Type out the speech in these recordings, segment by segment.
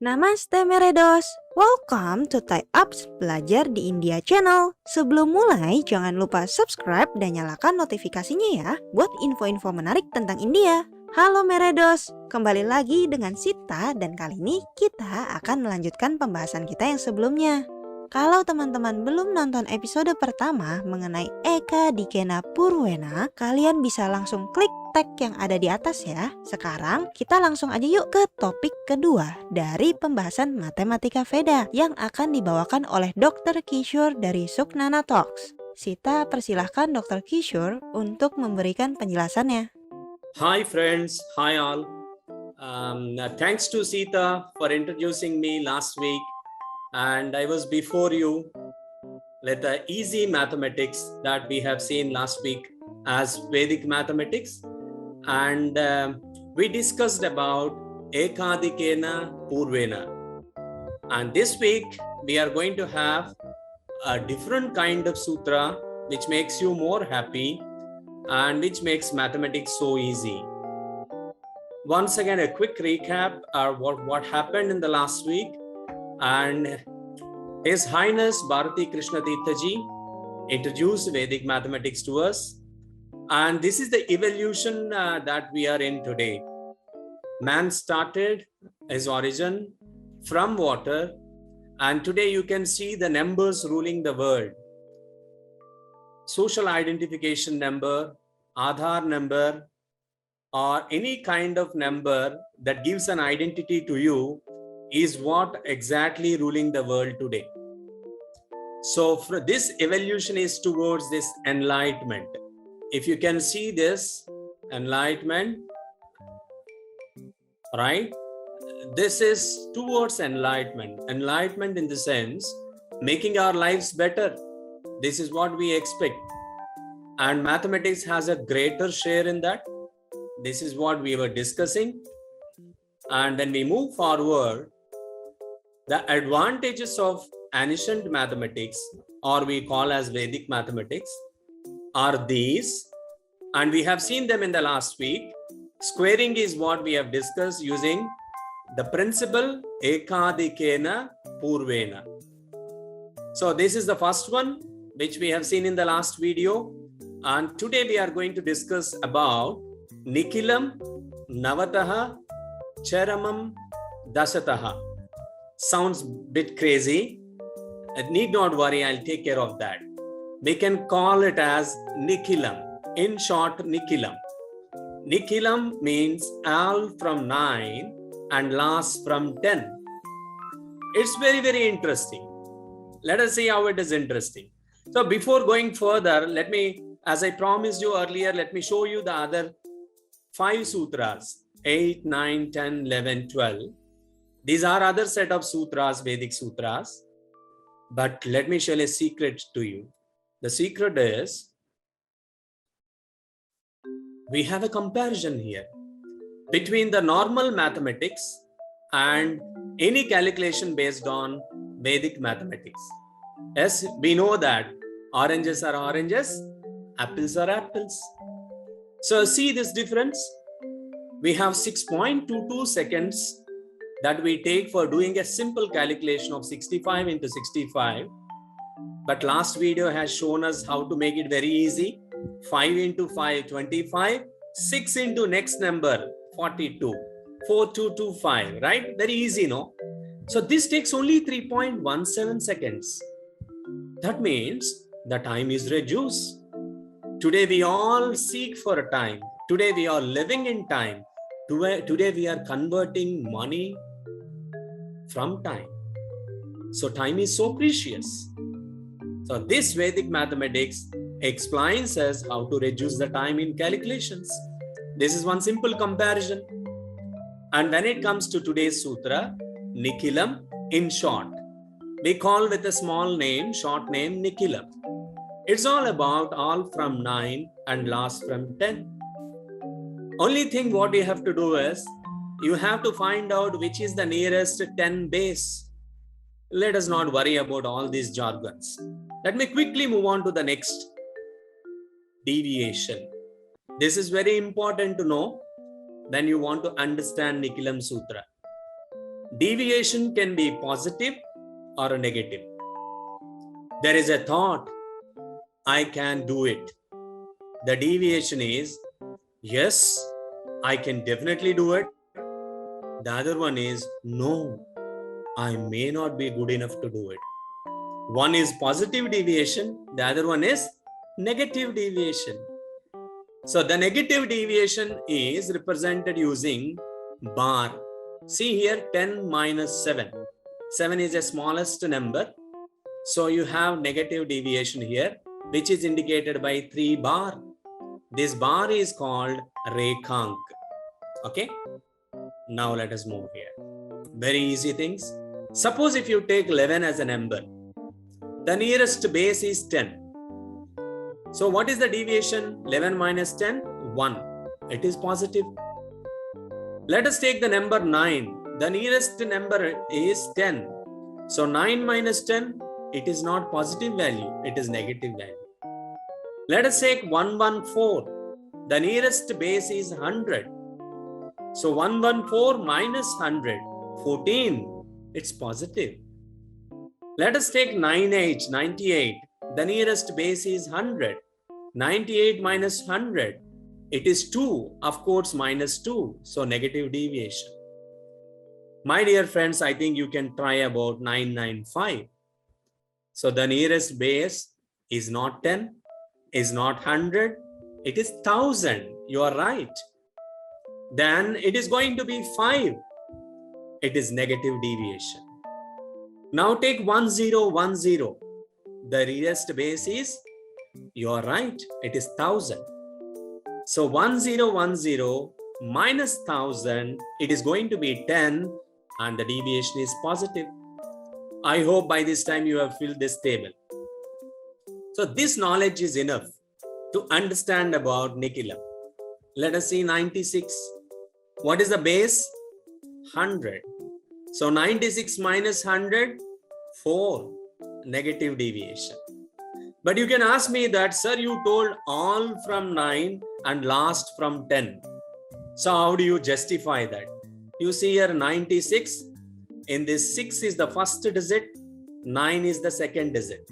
Namaste Meredos, welcome to Type Ups Belajar di India Channel. Sebelum mulai, jangan lupa subscribe dan nyalakan notifikasinya ya, buat info-info menarik tentang India. Halo Meredos, kembali lagi dengan Sita dan kali ini kita akan melanjutkan pembahasan kita yang sebelumnya. Kalau teman-teman belum nonton episode pertama mengenai Eka Dikena Purwena, kalian bisa langsung klik tag yang ada di atas ya. Sekarang kita langsung aja yuk ke topik kedua dari pembahasan Matematika Veda yang akan dibawakan oleh Dr. Kishore dari Sugnana Talks. Sita, persilahkan Dr. Kishore untuk memberikan penjelasannya. Hi friends, hi all. Thanks to Sita for introducing me last week. And I was before you with the easy mathematics that we have seen last week as Vedic mathematics. And we discussed about Ekadikena Purvena. And this week we are going to have a different kind of sutra which makes you more happy and which makes mathematics so easy. Once again, a quick recap of what happened in the last week. And His Highness Bharati Krishna Tirthaji introduced Vedic mathematics to us. And this is the evolution that we are in today. Man started his origin from water, and today you can see the numbers ruling the world. Social identification number, Aadhaar number, or any kind of number that gives an identity to you is what exactly ruling the world today. So for this evolution is towards this enlightenment. If you can see this enlightenment, right? This is towards enlightenment. Enlightenment in the sense, making our lives better. This is what we expect. And mathematics has a greater share in that. This is what we were discussing. And when we move forward, the advantages of ancient mathematics, or we call as Vedic mathematics, are these. And we have seen them in the last week. Squaring is what we have discussed using the principle Ekadikena Purvena. So this is the first one, which we have seen in the last video. And today we are going to discuss about Nikhilam, Navataha, Charamam, Dasataha. Sounds a bit crazy. Need not worry, I'll take care of that. We can call it as Nikhilam. In short, Nikhilam. Nikhilam means all from 9 and last from 10. It's very, very interesting. Let us see how it is interesting. So before going further, let me, as I promised you earlier, let me show you the other 5 sutras, 8, 9, 10, 11, 12. These are other set of sutras, Vedic sutras. But let me share a secret to you. The secret is, we have a comparison here between the normal mathematics and any calculation based on Vedic mathematics. Yes, we know that oranges are oranges, apples are apples. So see this difference? We have 6.22 seconds that we take for doing a simple calculation of 65 into 65. But last video has shown us how to make it very easy. 5 into 5, 25. 6 into next number, 42. 4225, right? Very easy, no? So this takes only 3.17 seconds. That means the time is reduced. Today we all seek for a time. Today we are living in time. Today we are converting money from time. So time is so precious. So this Vedic mathematics explains us how to reduce the time in calculations. This is one simple comparison. And when it comes to today's sutra, Nikhilam, in short, we call with a small name, short name, Nikhilam. It's all about all from 9 and last from 10. Only thing what you have to do is, you have to find out which is the nearest 10 base. Let us not worry about all these jargons. Let me quickly move on to the next deviation. This is very important to know when you want to understand Nikhilam Sutra. deviation can be positive or negative. There is a thought, I can do it. The deviation is, yes, I can definitely do it. The other one is, no, I may not be good enough to do it. One is positive deviation, the other one is negative deviation. So the negative deviation is represented using bar. See here, 10 minus 7. 7 is the smallest number. So you have negative deviation here, which is indicated by 3 bar. This bar is called Rekhank. Okay. Now let us move here. Very easy things. Suppose if you take 11 as a number, the nearest base is 10. So what is the deviation? 11 minus 10, 1. It is positive. Let us take the number 9. The nearest number is 10. So 9 minus 10, it is not positive value, it is negative value. Let us take 114. The nearest base is 100. So 114 minus 100, 14. It's positive. Let us take 98. The nearest base is 100. 98 minus 100. It is 2. Of course, minus 2. So negative deviation. My dear friends, I think you can try about 995. So the nearest base is not 10, is not 100. It is 1000. You are right. Then it is going to be 5. It is negative deviation. Now take 1010. The nearest base is, you are right, it is 1000. So 1010 minus 1000, it is going to be 10 and the deviation is positive. I hope by this time you have filled this table. So this knowledge is enough to understand about Nikhilam. Let us see 96. What is the base? 100. So 96 minus 100, 4. Negative deviation. But you can ask me that, sir, you told all from 9 and last from 10. So how do you justify that? You see here 96. In this 6 is the first digit, 9 is the second digit.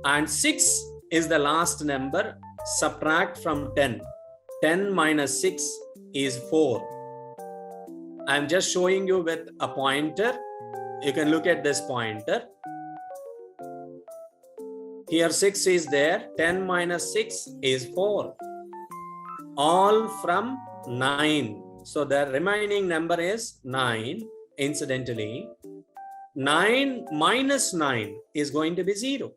And 6 is the last number. Subtract from 10. 10 minus 6 is 4. I am just showing you with a pointer. You can look at this pointer. Here 6 is there. 10 minus 6 is 4. All from 9. So the remaining number is 9. Incidentally, 9 minus 9 is going to be 0.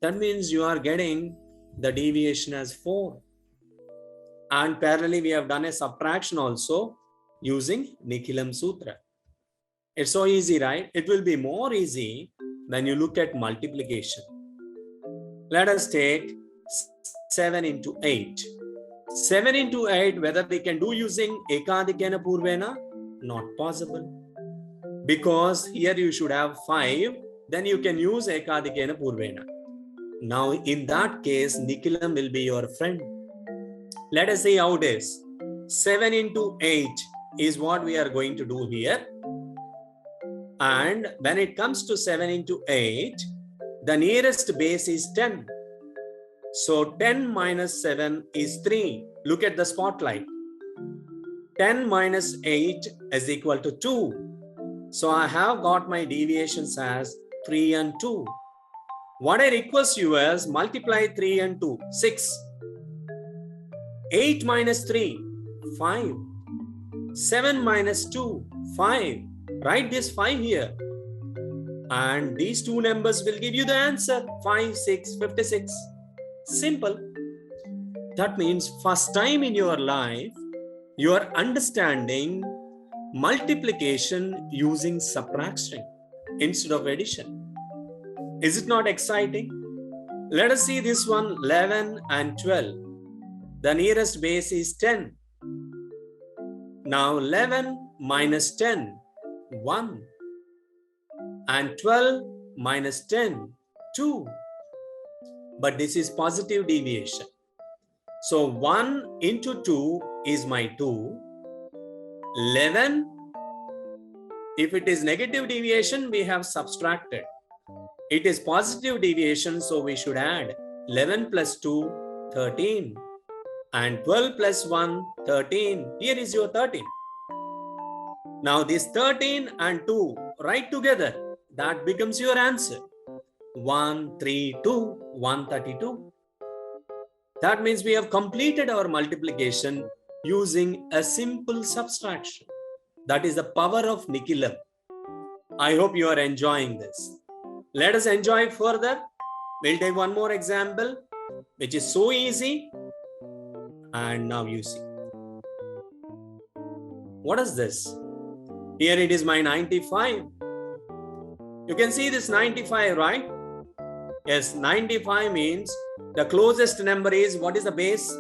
That means you are getting the deviation as 4. And parallelly, we have done a subtraction also using Nikhilam Sutra. It's so easy, right? It will be more easy when you look at multiplication. Let us take 7 into 8. 7 into 8, whether we can do using Ekadikena Purvena? Not possible. Because here you should have 5, then you can use Ekadikena Purvena. Now in that case, Nikhilam will be your friend. Let us see how it is. 7 into 8 is what we are going to do here. And when it comes to 7 into 8, the nearest base is 10. So 10 minus 7 is 3. Look at the spotlight. 10 minus 8 is equal to 2. So I have got my deviations as 3 and 2. What I request you is multiply 3 and 2, 6. 8 minus 3, 5. 7 minus 2, 5. Write this 5 here. And these two numbers will give you the answer. 5, 6, 56. Simple. That means first time in your life, you are understanding multiplication using subtraction instead of addition. Is it not exciting? Let us see this one, 11 and 12. The nearest base is 10. Now 11 minus 10, 1. And 12 minus 10, 2. But this is positive deviation. So 1 into 2 is my 2. 11 If it is negative deviation, we have subtracted. It is positive deviation, so we should add 11 plus 2, 13. And 12 plus 1, 13. Here is your 13. Now this 13 and 2, write together. That becomes your answer. 132, 132. That means we have completed our multiplication using a simple subtraction. That is the power of Nikilam. I hope you are enjoying this. Let us enjoy further. We'll take one more example, which is so easy. And now you see. What is this? Here it is my 95. You can see this 95, right? Yes, 95 means the closest number is, what is the base?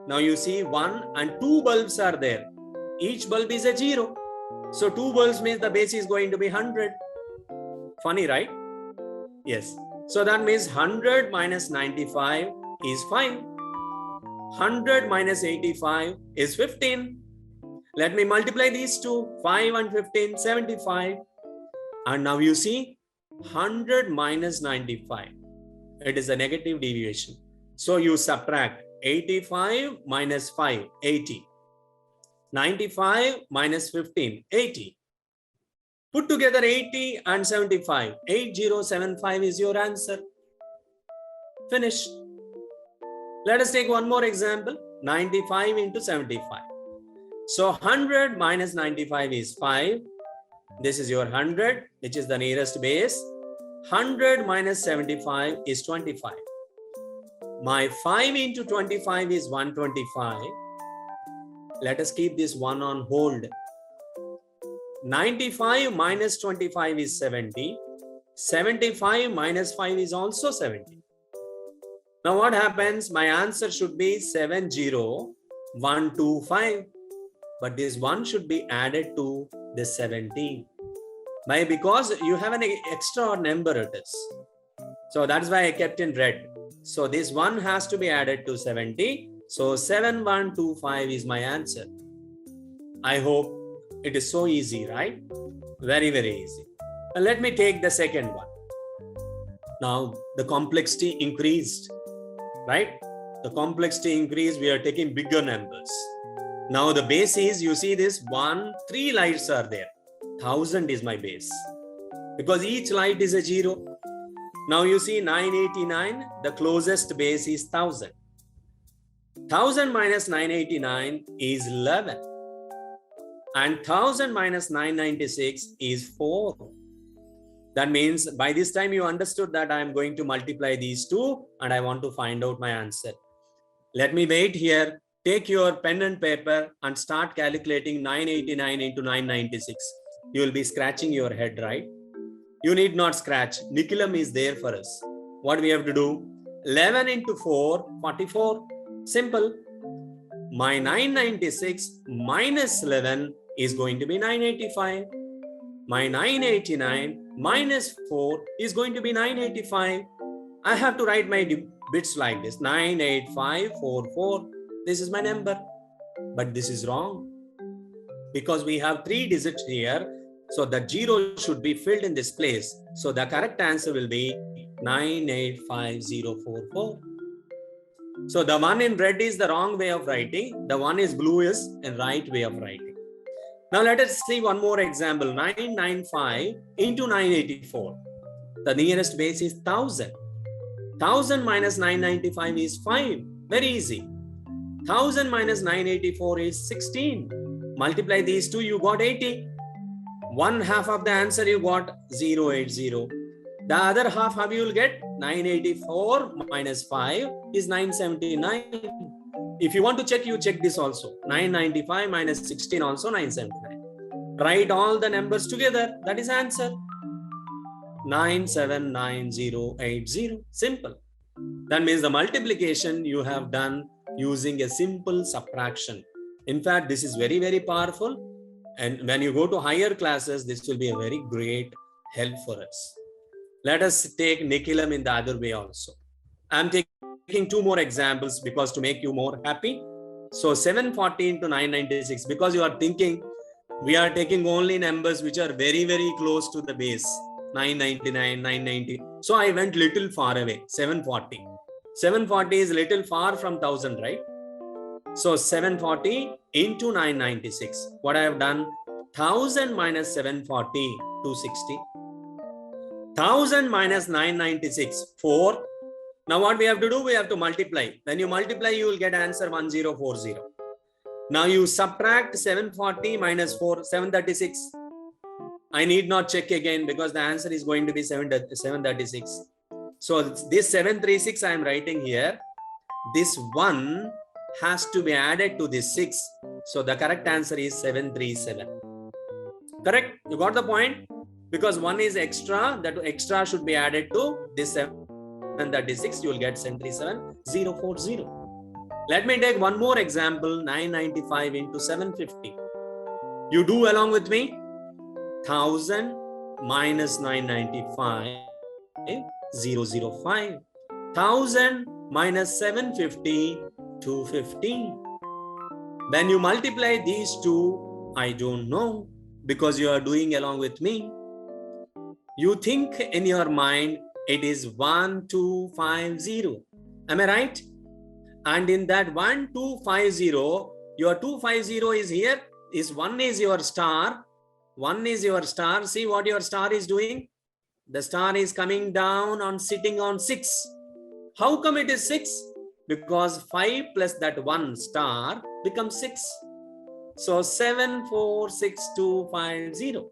Now you see 1 and 2 bulbs are there. Each bulb is a 0. So 2 bulbs means the base is going to be 100. Funny, right? Yes. So that means 100 minus 95 is 5. 100 minus 85 is 15. Let me multiply these two. 5 and 15, 75. And now you see 100 minus 95. It is a negative deviation. So you subtract 85 minus 5, 80. 95 minus 15, 80. Put together 80 and 75. 8075 is your answer. Finished. Let us take one more example. 95 into 75. So 100 minus 95 is 5. This is your 100, which is the nearest base. 100 minus 75 is 25. My 5 into 25 is 125. Let us keep this one on hold. 95 minus 25 is 70. 75 minus 5 is also 70. Now what happens? My answer should be 70125. But this 1 should be added to the 17. Why? Because you have an extra number it is. So that's why I kept in red. So this 1 has to be added to 70. So 7125 is my answer. I hope it is so easy, right? Very, very easy. And let me take the second one. Now the complexity increased, right? The complexity increased, we are taking bigger numbers. Now the base is, you see this 1, 3 lights are there. 1000 is my base. Because each light is a 0. Now you see 989, the closest base is 1000. 1000 minus 989 is 11. And 1000 minus 996 is 4. That means by this time you understood that I am going to multiply these two and I want to find out my answer. Let me wait here. Take your pen and paper and start calculating 989 into 996. You will be scratching your head, right? You need not scratch. Nikilam is there for us. What we have to do? 11 into 4, 44. Simple. My 996 minus 11 is going to be 985. My 989 minus 4 is going to be 985. I have to write my bits like this. 98544. This is my number. But this is wrong. Because we have 3 digits here. So the 0 should be filled in this place. So the correct answer will be 985044. So the one in red is the wrong way of writing. The one is blue is the right way of writing. Now let us see one more example. 995 into 984. The nearest base is 1000. 1000 minus 995 is 5. Very easy. 1000 minus 984 is 16. Multiply these two, you got 80. One half of the answer you got 080. The other half how you will get? 984 minus 5 is 979. If you want to check, you check this also. 995 minus 16 also 979. Write all the numbers together. That is answer. 979080. Simple. That means the multiplication you have done using a simple subtraction. In fact, this is very, very powerful. And when you go to higher classes, this will be a very great help for us. Let us take Nikilam in the other way also. I'm taking 2 more examples because to make you more happy. So 740 into 996, because you are thinking We are taking only numbers which are very, very close to the base. 999, 990. So I went little far away, 740. 740 is little far from 1000, right? So 740 into 996. What I have done, 1000 minus 740, 260. 1000 minus 996, 4. Now what we have to do, we have to multiply. When you multiply, you will get answer 1040. Now you subtract 740 minus 4, 736. I need not check again because the answer is going to be 736. So this 736 I am writing here. This 1 has to be added to this 6. So the correct answer is 737. Correct? You got the point? Because 1 is extra, that extra should be added to this 736. You will get 737040. Let me take one more example, 995 into 750. You do along with me. 1000 minus 995, 005. 1000 minus 750, 250. When you multiply these two, I don't know, because you are doing along with me. You think in your mind, it is 1250. Am I right? And in that 1250, your 250 is here. Is 1 is your star. 1 is your star. See what your star is doing? The star is coming down on sitting on 6. How come it is 6? Because 5 plus that 1 star becomes 6. So 746250.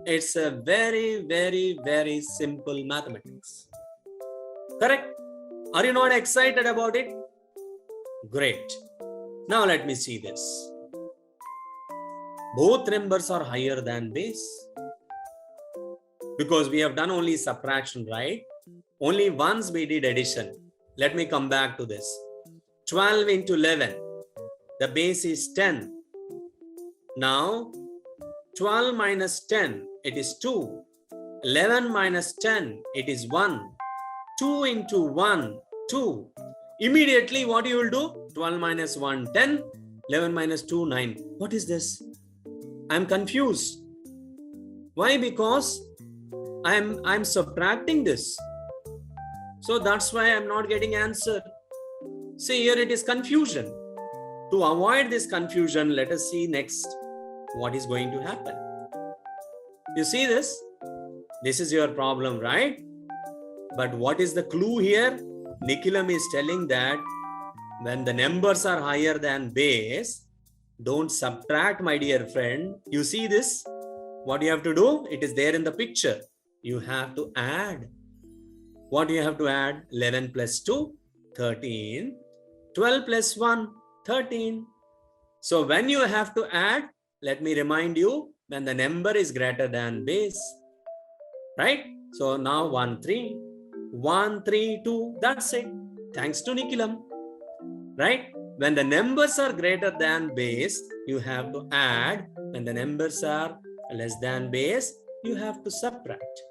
It's a very, very, very simple mathematics. Correct? Are you not excited about it? Great. Now let me see this. Both numbers are higher than base. Because we have done only subtraction, right? Only once we did addition. Let me come back to this. 12 into 11. The base is 10. Now, 12 minus 10, it is 2. 11 minus 10, it is 1. 2 into 1, 2. Immediately, what you will do? 12 minus 1, 10. 11 minus 2, 9. What is this? I am confused. Why? Because I'm subtracting this. So that's why I'm not getting answer. See, here it is confusion. To avoid this confusion, let us see next what is going to happen. You see this? This is your problem, right? But what is the clue here? Nikilam is telling that when the numbers are higher than base, don't subtract, my dear friend. You see this? What you have to do? It is there in the picture. You have to add. What do you have to add? 11 plus 2, 13. 12 plus 1, 13. So when you have to add, let me remind you, when the number is greater than base. Right? So now 1, 3. 1, 3, 2. That's it. Thanks to Nikilam. Right? When the numbers are greater than base, you have to add. When the numbers are less than base, you have to subtract.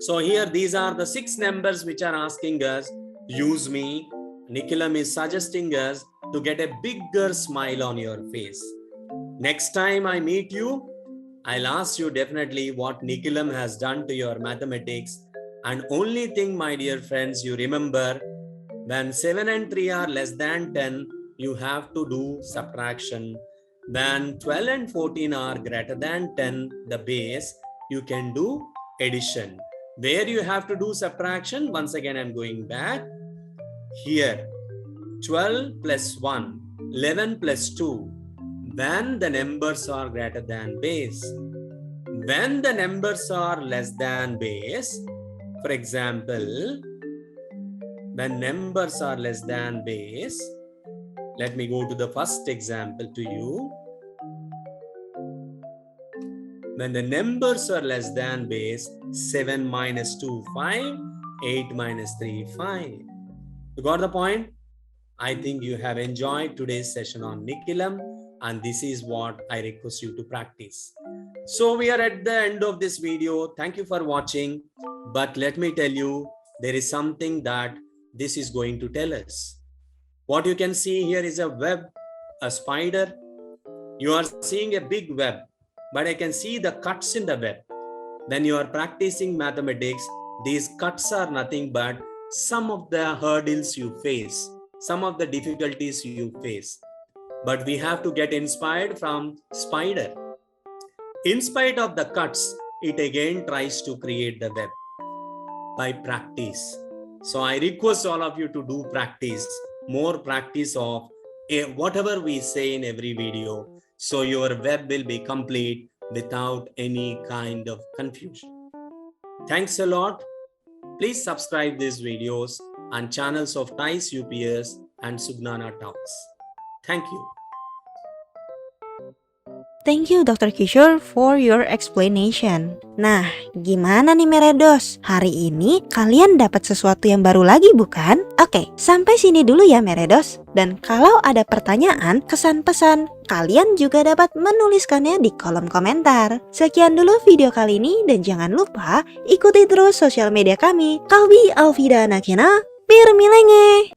So here, these are the 6 numbers which are asking us, use me. Nikilam is suggesting us to get a bigger smile on your face. Next time I meet you, I'll ask you definitely what Nikilam has done to your mathematics. And only thing, my dear friends, you remember, when 7 and 3 are less than 10, you have to do subtraction. When 12 and 14 are greater than 10, the base, you can do addition. Where you have to do subtraction, once again I'm going back. Here, 12 plus 1, 11 plus 2, when the numbers are greater than base. When the numbers are less than base, for example, when numbers are less than base, let me go to the first example to you. When the numbers are less than base, 7 minus 2, 5, 8 minus 3, 5. You got the point? I think you have enjoyed today's session on Nikilam, and this is what I request you to practice. So we are at the end of this video. Thank you for watching. But let me tell you, there is something that this is going to tell us. What you can see here is a web, a spider. You are seeing a big web, but I can see the cuts in the web. When you are practicing mathematics, these cuts are nothing but some of the hurdles you face, some of the difficulties you face. But we have to get inspired from spider. In spite of the cuts, it again tries to create the web by practice. So I request all of you to do practice, more practice of whatever we say in every video, so your web will be complete without any kind of confusion. Thanks a lot. Please subscribe these videos on channels of TICE UPS and Sugnana Talks. Thank you. Thank you Dr. Kishore for your explanation. Nah, gimana nih Meredos? Hari ini kalian dapat sesuatu yang baru lagi bukan? Oke, sampai sini dulu ya Meredos. Dan kalau ada pertanyaan, kesan pesan, kalian juga dapat menuliskannya di kolom komentar. Sekian dulu video kali ini dan jangan lupa ikuti terus sosial media kami. Kalbi Alvida Nakena, Pirmilenge.